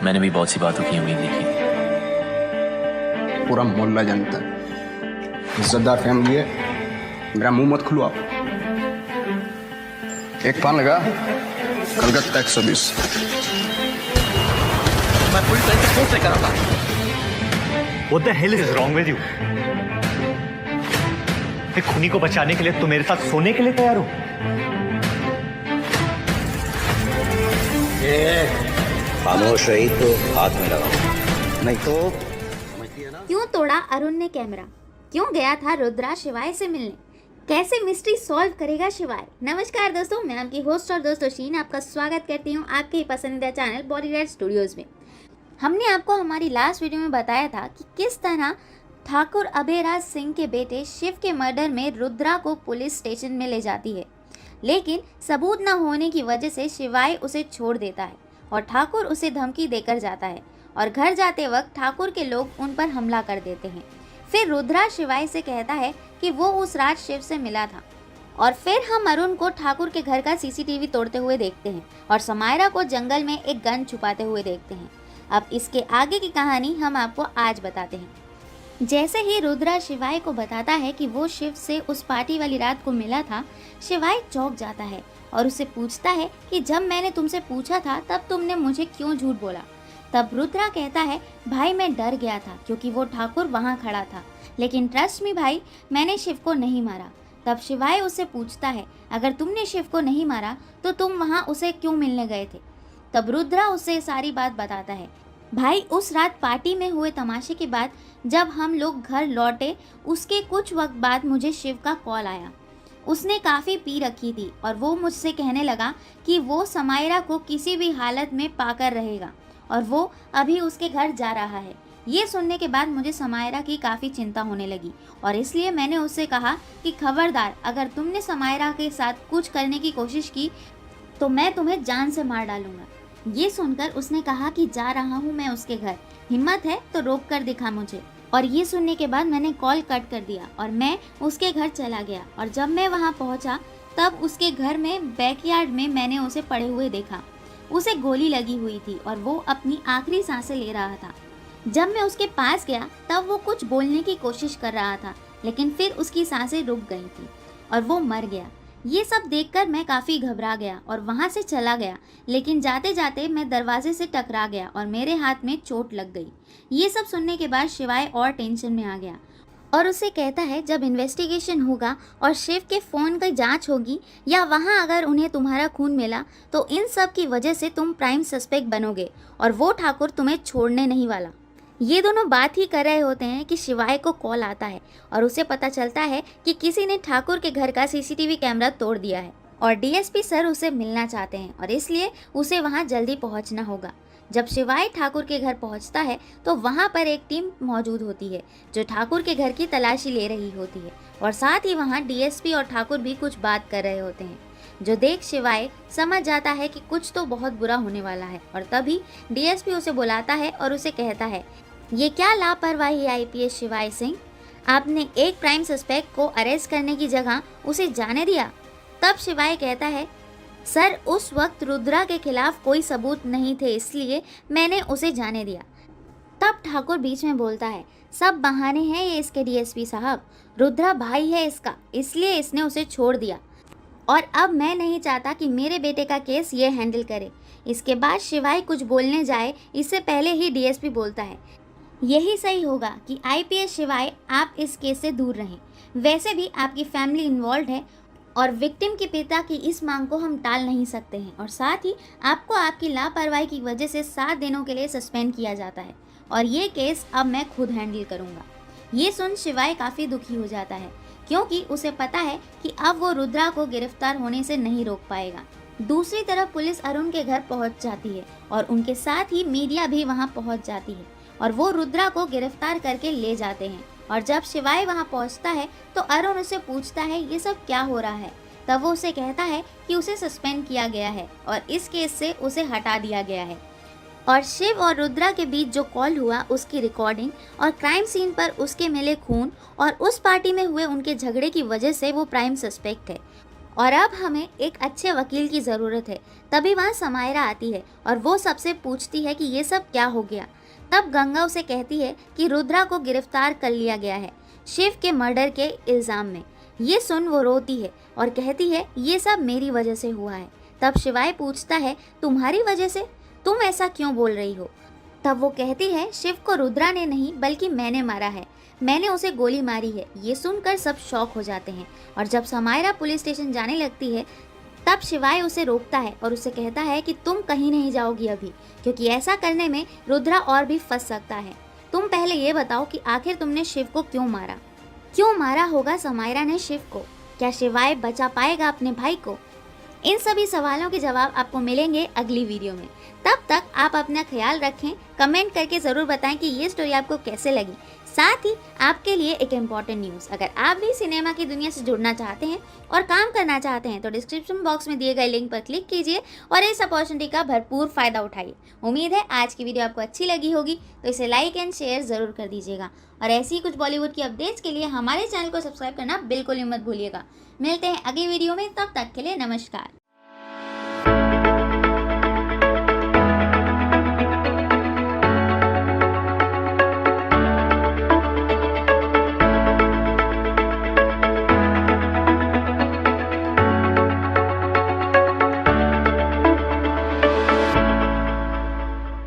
मैंने भी बहुत सी बातों की उम्मीद नहीं की। पूरा मोहल्ला जानता है, इज्जतदार फैमिली है, मेरा मुंह मत खुलवाओ। एक पान लगा, कलकत्ता 120। मैं पूरी तरह से फोर्स कर रहा था। What the hell is wrong with you? एक खूनी को बचाने के लिए तुम मेरे साथ सोने के लिए तैयार हो? खामोश रही तो हाथ में लगाओ, नहीं तो। क्यों तोड़ा अरुण ने कैमरा? क्यों गया था रुद्रा शिवाय से मिलने? कैसे मिस्ट्री सॉल्व करेगा शिवाय? नमस्कार दोस्तों, मैं आपकी होस्ट और दोस्त शीन आपका स्वागत करती हूँ आपके पसंदीदा चैनल बॉडीगार्ड स्टूडियोज में। हमने आपको हमारी लास्ट वीडियो में बताया था कि किस तरह ठाकुर अभयराज सिंह के बेटे शिव के मर्डर में रुद्रा को पुलिस स्टेशन में ले जाती है, लेकिन सबूत न होने की वजह से शिवाय उसे छोड़ देता है और ठाकुर उसे धमकी देकर जाता है और घर जाते वक्त ठाकुर के लोग उन पर हमला कर देते हैं। फिर रुद्रा शिवाय से कहता है कि वो उस रात शिव से मिला था और फिर हम अरुण को ठाकुर के घर का सीसीटीवी तोड़ते हुए देखते हैं और समायरा को जंगल में एक गन छुपाते हुए देखते हैं। अब इसके आगे की कहानी हम आपको आज बताते हैं। जैसे ही रुद्रा शिवाय को बताता है कि वो शिव से उस पार्टी वाली रात को मिला था, शिवाय चौंक जाता है और उससे पूछता है कि जब मैंने तुमसे पूछा था तब तुमने मुझे क्यों झूठ बोला? तब रुद्रा कहता है, भाई मैं डर गया था क्योंकि वो ठाकुर वहाँ खड़ा था, लेकिन ट्रस्ट मी भाई, मैंने शिव को नहीं मारा। तब शिवाय उससे पूछता है, अगर तुमने शिव को नहीं मारा तो तुम वहाँ उसे क्यों मिलने गए थे? तब रुद्रा उससे सारी बात बताता है। भाई उस रात पार्टी में हुए तमाशे के बाद जब हम लोग घर लौटे उसके कुछ वक्त बाद मुझे शिव का कॉल आया। उसने काफ़ी पी रखी थी और वो मुझसे कहने लगा कि वो समायरा को किसी भी हालत में पाकर रहेगा और वो अभी उसके घर जा रहा है। ये सुनने के बाद मुझे समायरा की काफ़ी चिंता होने लगी और इसलिए मैंने उससे कहा कि खबरदार, अगर तुमने समायरा के साथ कुछ करने की कोशिश की तो मैं तुम्हें जान से मार डालूंगा। ये सुनकर उसने कहा कि जा रहा हूँ मैं उसके घर, हिम्मत है तो रोक कर दिखा मुझे। और ये सुनने के बाद मैंने कॉल कट कर दिया और मैं उसके घर चला गया और जब मैं वहाँ पहुँचा तब उसके घर में बैकयार्ड में मैंने उसे पड़े हुए देखा। उसे गोली लगी हुई थी और वो अपनी आखिरी सांसें ले रहा था। जब मैं उसके पास गया तब वो कुछ बोलने की कोशिश कर रहा था, लेकिन फिर उसकी सांसें रुक गई थी और वो मर गया। ये सब देखकर मैं काफ़ी घबरा गया और वहाँ से चला गया, लेकिन जाते जाते मैं दरवाजे से टकरा गया और मेरे हाथ में चोट लग गई। ये सब सुनने के बाद शिवाय और टेंशन में आ गया और उसे कहता है, जब इन्वेस्टिगेशन होगा और शिव के फ़ोन की जांच होगी या वहाँ अगर उन्हें तुम्हारा खून मिला तो इन सब की वजह से तुम प्राइम सस्पेक्ट बनोगे और वो ठाकुर तुम्हें छोड़ने नहीं वाला। ये दोनों बात ही कर रहे होते हैं कि शिवाय को कॉल आता है और उसे पता चलता है कि किसी ने ठाकुर के घर का सीसीटीवी कैमरा तोड़ दिया है और डीएसपी सर उसे मिलना चाहते हैं और इसलिए उसे वहाँ जल्दी पहुँचना होगा। जब शिवाय ठाकुर के घर पहुँचता है तो वहाँ पर एक टीम मौजूद होती है जो ठाकुर के घर की तलाशी ले रही होती है और साथ ही वहाँ डीएसपी और ठाकुर भी कुछ बात कर रहे होते हैं, जो देख शिवाय समझ जाता है कि कुछ तो बहुत बुरा होने वाला है। और तभी डीएसपी उसे बुलाता है और उसे कहता है, ये क्या लापरवाही आईपीएस शिवाय सिंह, आपने एक प्राइम सस्पेक्ट को अरेस्ट करने की जगह उसे जाने दिया। तब शिवाय कहता है, सर उस वक्त रुद्रा के खिलाफ कोई सबूत नहीं थे इसलिए मैंने उसे जाने दिया। तब ठाकुर बीच में बोलता है, सब बहाने हैं ये इसके डीएसपी साहब, रुद्रा भाई है इसका, इसलिए इसने उसे छोड़ दिया और अब मैं नहीं चाहता कि मेरे बेटे का केस ये हैंडल करे। इसके बाद शिवाय कुछ बोलने जाए इससे पहले ही डीएसपी बोलता है, यही सही होगा कि आईपीएस शिवाय आप इस केस से दूर रहें। वैसे भी आपकी फैमिली इन्वॉल्व है और विक्टिम के पिता की इस मांग को हम टाल नहीं सकते हैं और साथ ही आपको आपकी लापरवाही की वजह से 7 दिनों के लिए सस्पेंड किया जाता है और ये केस अब मैं खुद हैंडल करूँगा। ये सुन शिवाय काफ़ी दुखी हो जाता है क्योंकि उसे पता है कि अब वो रुद्रा को गिरफ्तार होने से नहीं रोक पाएगा। दूसरी तरफ पुलिस अरुण के घर पहुँच जाती है और उनके साथ ही मीडिया भी वहाँ पहुँच जाती है और वो रुद्रा को गिरफ्तार करके ले जाते हैं। और जब शिवाय वहां पहुंचता है तो अरुण उसे पूछता है ये सब क्या हो रहा है। तब वो उसे कहता है कि उसे सस्पेंड किया गया है और इस केस से उसे हटा दिया गया है और शिव और रुद्रा के बीच जो कॉल हुआ उसकी रिकॉर्डिंग और क्राइम सीन पर उसके मिले खून और उस पार्टी में हुए उनके झगड़े की वजह से वो प्राइम सस्पेक्ट है और अब हमें एक अच्छे वकील की ज़रूरत है। तभी वहाँ समायरा आती है और वो सबसे पूछती है कि ये सब क्या हो गया। तब गंगा उसे कहती है कि रुद्रा को गिरफ्तार कर लिया गया है शिव के मर्डर के इल्ज़ाम में। ये सुन वो रोती है और कहती है ये सब मेरी वजह से हुआ है। तब शिवाय पूछता है तुम्हारी वजह से, तुम ऐसा क्यों बोल रही हो? तब वो कहती है शिव को रुद्रा ने नहीं बल्कि मैंने मारा है, मैंने उसे गोली मारी है। ये सुनकर सब शॉक हो जाते हैं और जब समायरा पुलिस स्टेशन जाने लगती है तब शिवाय उसे रोकता है और उसे कहता है कि तुम कहीं नहीं जाओगी अभी, क्योंकि ऐसा करने में रुद्रा और भी फंस सकता है। तुम पहले ये बताओ कि आखिर तुमने शिव को क्यों मारा? क्यों मारा होगा समायरा ने शिव को? क्या शिवाय बचा पाएगा अपने भाई को? इन सभी सवालों के जवाब आपको मिलेंगे अगली वीडियो में। तब तक आप अपना ख्याल रखें। कमेंट करके ज़रूर बताएं कि ये स्टोरी आपको कैसे लगी। साथ ही आपके लिए एक इम्पॉर्टेंट न्यूज़, अगर आप भी सिनेमा की दुनिया से जुड़ना चाहते हैं और काम करना चाहते हैं तो डिस्क्रिप्शन बॉक्स में दिए गए लिंक पर क्लिक कीजिए और इस अपॉर्चुनिटी का भरपूर फ़ायदा उठाइए। उम्मीद है आज की वीडियो आपको अच्छी लगी होगी, तो इसे लाइक एंड शेयर ज़रूर कर दीजिएगा और ऐसी ही कुछ बॉलीवुड की अपडेट्स के लिए हमारे चैनल को सब्सक्राइब करना बिल्कुल ही मत भूलिएगा। मिलते हैं अगली वीडियो में, तब तक के लिए नमस्कार।